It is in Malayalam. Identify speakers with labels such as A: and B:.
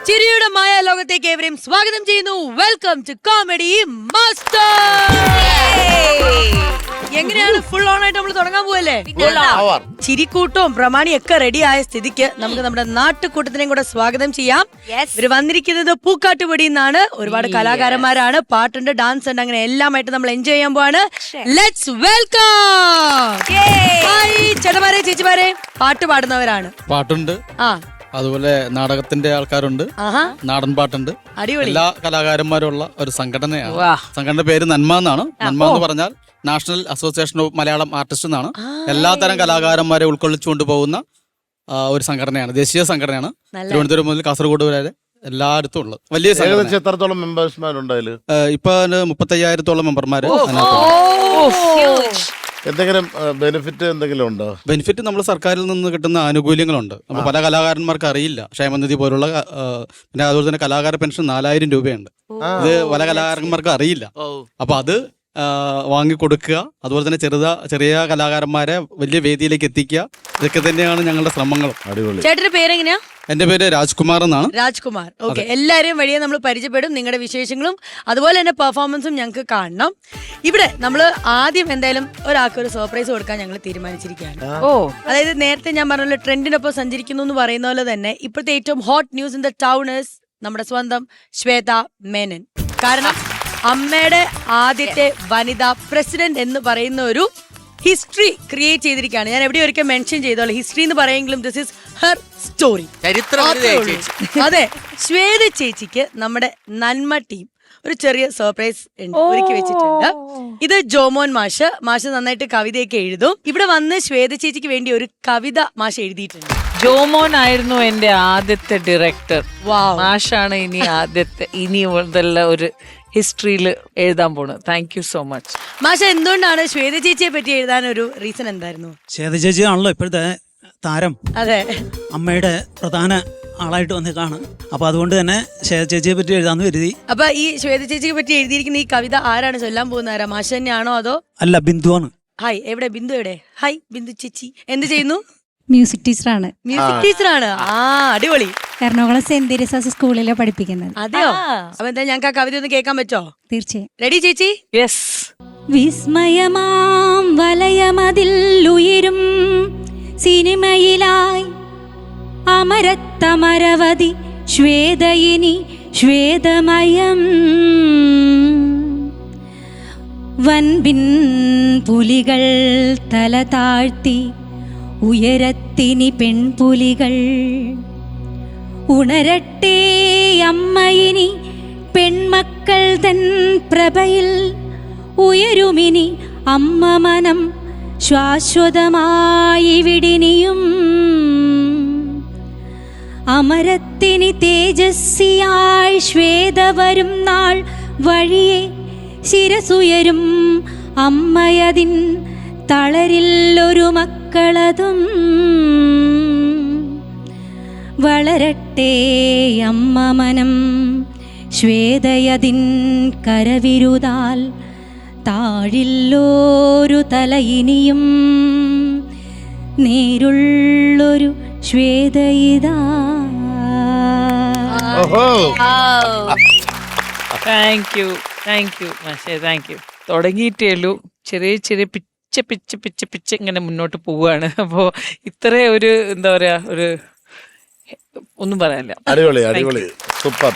A: ചിരിയുടെ മായ ലോകത്തേക്ക് ഏവരെയും സ്വാഗതം ചെയ്യുന്നു. Welcome to comedy master. എങ്ങനെയാണ് ഫുൾ ഓൺ ആയിട്ട് നമ്മൾ തുടങ്ങാൻ പോവല്ലേ? ചിരിക്കൂട്ടവും പ്രമാണിയൊക്കെ റെഡി ആയ സ്ഥിതിക്ക് നമുക്ക് നമ്മുടെ നാട്ടുകൂട്ടത്തിനെയും കൂടെ സ്വാഗതം ചെയ്യാം. ഇവര് വന്നിരിക്കുന്നത് പൂക്കാട്ടുപടി നിന്നാണ്. ഒരുപാട് കലാകാരന്മാരാണ്, പാട്ടുണ്ട്, ഡാൻസ് ഉണ്ട്, അങ്ങനെ എല്ലാമായിട്ട് നമ്മൾ എൻജോയ് ചെയ്യാൻ പോവാണ്. Let's welcome. ഹായ് ചേട്ടന്മാരെ ചേച്ചിമാരെ, പാട്ട് പാടുന്നവരാണ്.
B: പാട്ടുണ്ട്, അതുപോലെ നാടകത്തിന്റെ ആൾക്കാരുണ്ട്, നാടൻ പാട്ടുണ്ട്, എല്ലാ കലാകാരന്മാരുള്ള ഒരു സംഘടനയാണ്. സംഘടനയുടെ പേര് നന്മ എന്നാണ്. നന്മ എന്ന് പറഞ്ഞാൽ national association of Malayalam artist എന്നാണ്. എല്ലാത്തരം കലാകാരന്മാരെ ഉൾക്കൊള്ളിച്ചുകൊണ്ട് പോകുന്ന ഒരു സംഘടനയാണ്, ദേശീയ സംഘടനയാണ്. തിരുവനന്തപുരം മുതൽ കാസർഗോഡ് വരെ എല്ലായിടത്തും ഉള്ളത് വലിയ സംഘടന.
C: എത്രത്തോളം മെമ്പേഴ്സ്മാരുണ്ട്?
B: ഇപ്പൊ 35,000-ഓളം മെമ്പർമാര്.
C: എന്തെങ്കിലും ബെനിഫിറ്റ് എന്തെങ്കിലും ഉണ്ടോ?
B: ബെനിഫിറ്റ് നമ്മൾ സർക്കാരിൽ നിന്ന് കിട്ടുന്ന ആനുകൂല്യങ്ങളുണ്ട്. നമ്മൾ പല കലാകാരന്മാർക്ക് അറിയില്ല. ക്ഷേമനിധി പോലുള്ള, പിന്നെ അതുപോലെ തന്നെ കലാകാര പെൻഷൻ 4,000 രൂപയുണ്ട്. ഇത് പല കലാകാരന്മാർക്ക് അറിയില്ല. അപ്പൊ അത് വാങ്ങിക്കൊടുക്കുക, അതുപോലെ തന്നെ ചെറിയ കലാകാരന്മാരെ വലിയ വേദിയിലേക്ക് എത്തിക്കുക, ഇതൊക്കെ തന്നെയാണ് ഞങ്ങളുടെ ശ്രമങ്ങൾ.
A: ചേട്ടന്റെ പേരെങ്ങനെയാ?
B: എന്റെ പേര് രാജ്കുമാർ എന്നാണ്.
A: രാജ്കുമാർ. ഓക്കെ, എല്ലാരെയും വഴിയെ നമ്മൾ പരിചയപ്പെടും. നിങ്ങളുടെ വിശേഷങ്ങളും അതുപോലെ തന്നെ പെർഫോമൻസും ഞങ്ങൾക്ക് കാണണം. ഇവിടെ നമ്മൾ ആദ്യം എന്തായാലും ഒരാൾക്ക് ഒരു സർപ്രൈസ് കൊടുക്കാൻ ഞങ്ങൾ തീരുമാനിച്ചിരിക്കുകയാണ്. അതായത് നേരത്തെ ഞാൻ പറഞ്ഞല്ലോ, ട്രെൻഡിനൊപ്പം സഞ്ചരിക്കുന്നു എന്ന് പറയുന്ന പോലെ തന്നെ ഇപ്പോഴത്തെ ഏറ്റവും hot news in the town is നമ്മുടെ സ്വന്തം ശ്വേത മേനൻ. കാരണം അമ്മയുടെ ആദ്യത്തെ വനിതാ പ്രസിഡന്റ് എന്ന് പറയുന്ന ഒരു ഹിസ്റ്ററി ക്രിയേറ്റ് ചെയ്തിരിക്കുകയാണ്. ഞാൻ എവിടെ ഒരിക്കൽ മെൻഷൻ ചെയ്തോളൂ, ഹിസ്റ്ററി എന്ന് പറയുമെങ്കിലും ദിസ് ഇസ് ഹെർ സ്റ്റോറി. അതെ, ശ്വേത ചേച്ചിക്ക് നമ്മുടെ നന്മ ടീം ഒരു ചെറിയ സർപ്രൈസ് ഒരുക്കി വെച്ചിട്ടുണ്ട്. ഇത് ജോമോൻ മാഷ് നന്നായിട്ട് കവിതയൊക്കെ എഴുതും. ഇവിടെ വന്ന് ശ്വേത ചേച്ചിക്ക് വേണ്ടി ഒരു കവിത മാഷ് എഴുതിയിട്ടുണ്ട്.
D: ജോമോൻ ആയിരുന്നു എന്റെ ആദ്യത്തെ ഡയറക്ടർ. മാഷാണ് ഇനി മുതലുള്ള ഒരു ഹിസ്റ്ററിയിൽ എഴുതാൻ പോണത്. Thank you so much.
A: മാഷ, എന്തുകൊണ്ടാണ് ശ്വേത ചേച്ചിയെ പറ്റി എഴുതാൻ ഒരു റീസൺ എന്തായിരുന്നു?
E: ശ്വേത ചേച്ചി ആണല്ലോ ഇപ്പോഴത്തെ താരം.
A: അതെ,
E: അമ്മയുടെ പ്രധാന ആളായിട്ട് വന്നേക്കാണ്. അപ്പൊ അതുകൊണ്ട് തന്നെ ശ്വേത ചേച്ചിയെ പറ്റി എഴുതാന്ന് കരുതി.
A: അപ്പൊ ഈ ശ്വേത ചേച്ചിയെ പറ്റി എഴുതിയിരിക്കുന്ന ഈ കവിത ആരാണ് ചൊല്ലാൻ പോകുന്ന? ആരാ? മാഷ തന്നെയാണോ അതോ?
E: അല്ല, ബിന്ദുവാണ്.
A: ഹായ്, എവിടെ ബിന്ദു? എവിടെ? ഹായ് ബിന്ദു ചേച്ചി, എന്ത് ചെയ്യുന്നു?
F: മ്യൂസിക് ടീച്ചറാണ്.
A: മ്യൂസിക് ടീച്ചറാണ്. അടിപൊളി.
F: എറണാകുളം സെന്റ് തെരേസാസ് സ്കൂളിലെ പഠിപ്പിക്കുന്നത്.
A: അതെയോ? അപ്പൊ എന്താ ഞങ്ങൾക്ക് ആ കവിത ഒന്ന് കേൾക്കാൻ പറ്റോ?
F: തീർച്ചയായും.
A: റെഡി ചേച്ചി?
D: യെസ്.
F: വിസ്മയമാം വലയമതിൽ ഉയരും സിനിമയിലായി അമരത്തമരവധി ശ്വേതയിനി ശ്വേതമയം വൻപിൻ പുലികൾ തല താഴ്ത്തി ഉയരത്തിനി പെൺപുലികൾ ഉണരട്ടെ അമ്മയിനി പെൺമക്കൾ തൻ പ്രഭയിൽ ഉയരുമിനി അമ്മ മനം ശാശ്വതമായി വിടിനിയും അമരത്തിനി തേജസ്വിയായി ശ്വേത വരും നാൾ വഴിയെ ശിരസുയരും അമ്മയതിൻ തളരില്ലൊരു മക്കളതും വളരട്ടെ അമ്മ മനം ശ്വേതയതിൻ കരവിരുതാൽ താഴില്ലോരു തലയിനിയും നേരുള്ളൊരു ശ്വേതയിതാ.
D: താങ്ക് യു മാഷേ, താങ്ക് യു. തുടങ്ങിയിട്ടേ ഉള്ളൂ, ചെറിയ പിച്ച ഇങ്ങനെ മുന്നോട്ട് പോവുകയാണ്. അപ്പോൾ ഇത്ര ഒരു എന്താ പറയാ, ഒരു ഒന്നും പറയാനില്ല.
C: അടിപൊളി, സൂപ്പർ.